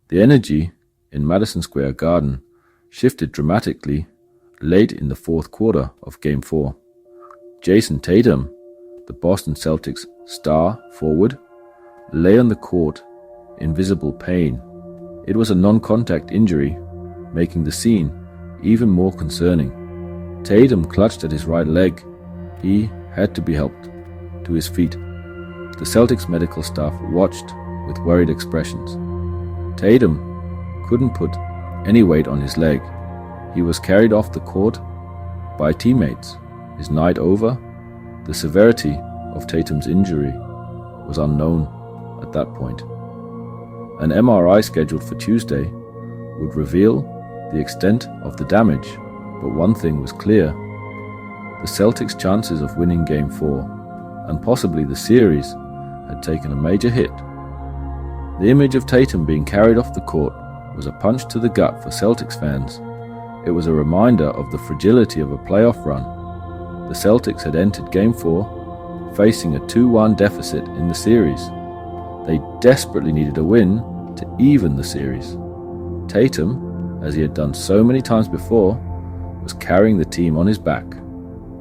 The energy in Madison Square Garden shifted dramatically late in the fourth quarter of Game 4. Jayson Tatum, the Boston Celtics star forward, lay on the court in visible pain. It was a non-contact injury, making the scene even more concerning. Tatum clutched at his right leg. He had to be helped to his feet. The Celtics medical staff watched with worried expressions. Tatum couldn't put any weight on his leg. He was carried off the court by teammates. His night over, the severity of Tatum's injury was unknown at that point. An MRI scheduled for Tuesday would reveal the extent of the damage, but one thing was clear. The Celtics' chances of winning Game 4, and possibly the series, had taken a major hit. The image of Tatum being carried off the court was a punch to the gut for Celtics fans. It was a reminder of the fragility of a playoff run. The Celtics had entered Game 4 facing a 2-1 deficit in the series. They desperately needed a win to even the series. Tatum, as he had done so many times before, was carrying the team on his back.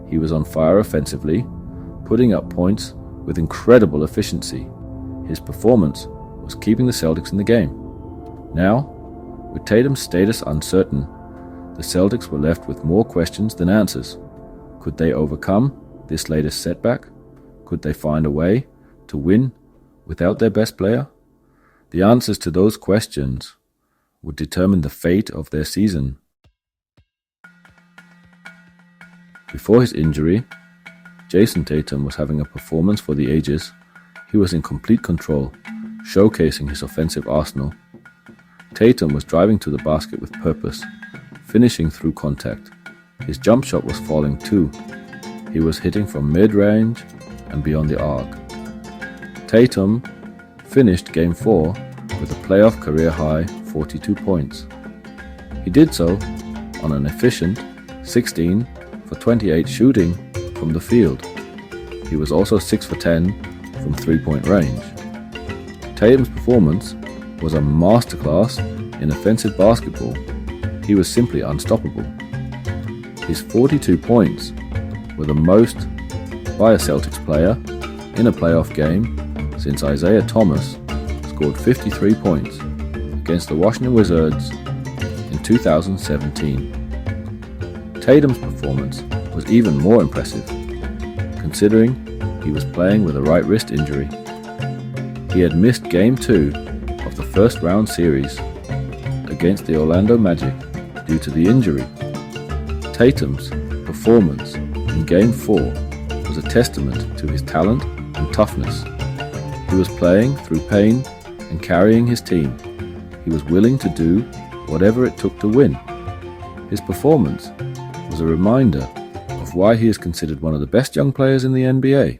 He was on fire offensively, putting up points with incredible efficiency. His performance was keeping the Celtics in the game. Now, with Tatum's status uncertain, the Celtics were left with more questions than answers. Could they overcome this latest setback? Could they find a way to win without their best player? The answers to those questions would determine the fate of their season. Before his injury, Jayson Tatum was having a performance for the ages. He was in complete control, showcasing his offensive arsenal. Tatum was driving to the basket with purpose, finishing through contact. His jump shot was falling too. He was hitting from mid-range and beyond the arc. Tatum finished Game 4 with a playoff career-high 42 points. He did so on an efficient 16 for 28 shooting from the field. He was also 6 for 10 from three-point range. Tatum's performance was a masterclass in offensive basketball. He was simply unstoppable. His 42 points were the most by a Celtics player in a playoff game since Isaiah Thomas scored 53 points against the Washington Wizards in 2017. Tatum's performance was even more impressive, considering he was playing with a right wrist injury. He had missed Game 2 of the first round series against the Orlando Magic due to the injury. Tatum's performance in Game 4 was a testament to his talent and toughness. He was playing through pain and carrying his team. He was willing to do whatever it took to win. His performance was a reminder of why he is considered one of the best young players in the NBA.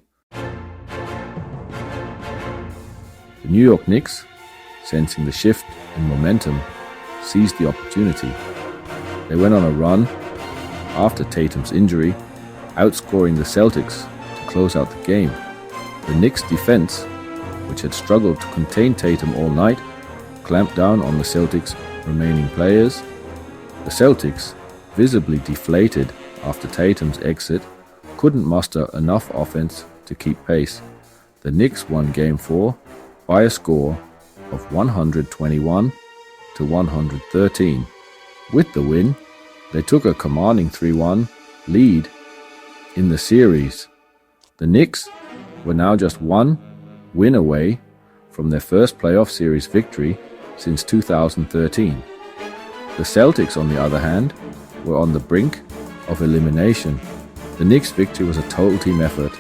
The New York Knicks, sensing the shift in momentum, seized the opportunity. They went on a run after Tatum's injury, outscoring the Celtics to close out the game. The Knicks' defense, which had struggled to contain Tatum all night, clamped down on the Celtics' remaining players. The Celtics, visibly deflated after Tatum's exit, couldn't muster enough offense to keep pace. The Knicks won Game 4 by a score of 121-113. With the win, they took a commanding 3-1 lead in the series. The Knicks were now just one win away from their first playoff series victory since 2013. The Celtics, on the other hand, were on the brink of elimination. The Knicks' victory was a total team effort.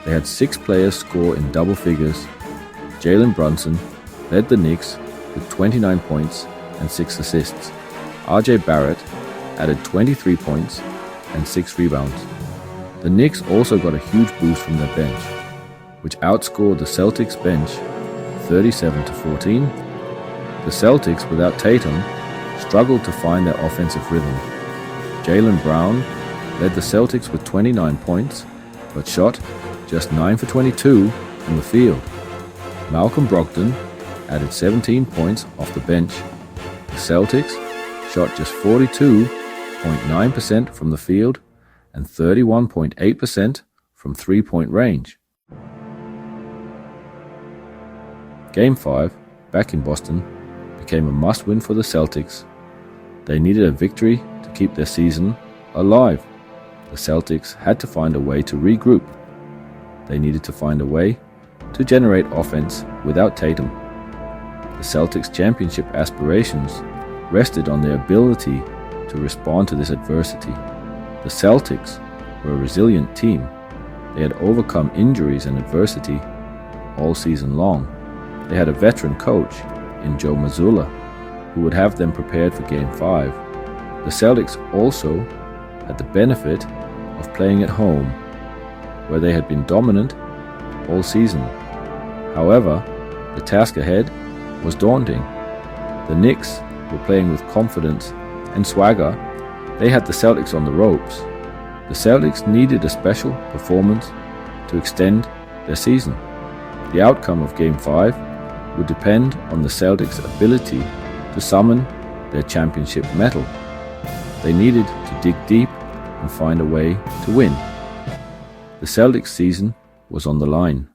They had 6 players score in double figures. Jalen Brunson led the Knicks with 29 points and 6 assists. RJ Barrett added 23 points and 6 rebounds. The Knicks also got a huge boost from their bench, which outscored the Celtics bench 37-14. The Celtics, without Tatum, struggled to find their offensive rhythm. Jaylen Brown led the Celtics with 29 points, but shot just 9 for 22 from the field. Malcolm Brogdon added 17 points off the bench. The Celtics shot just 42.9% from the field and 31.8% from three-point range. Game 5, back in Boston, became a must-win for the Celtics. They needed a victory to keep their season alive. The Celtics had to find a way to regroup. They needed to find a way to generate offense without Tatum. The Celtics' championship aspirations rested on their ability to respond to this adversity. The Celtics were a resilient team. They had overcome injuries and adversity all season long. They had a veteran coach in Joe Mazzulla who would have them prepared for Game 5. The Celtics also had the benefit of playing at home, where they had been dominant all season. However, the task ahead was daunting. The Knicks were playing with confidence and swagger. They had the Celtics on the ropes. The Celtics needed a special performance to extend their season. The outcome of Game 5 would depend on the Celtics' ability to summon their championship mettle. They needed to dig deep and find a way to win. The Celtics' season was on the line.